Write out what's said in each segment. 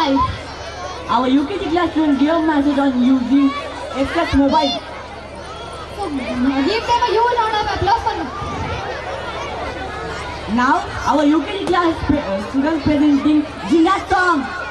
life. Our UKG class student gave a message on using FX mobile. So give them a huge round of applause for them. Now our UKG class student presenting Jinga song.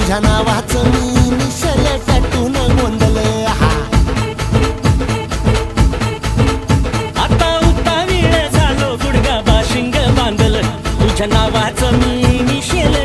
तुझ्या नावाचं मी initial टॅटून गोंधले आता उतावीळ झालो गुडगा बाशिंग बांधलं तुझ्या नावाचं मी initial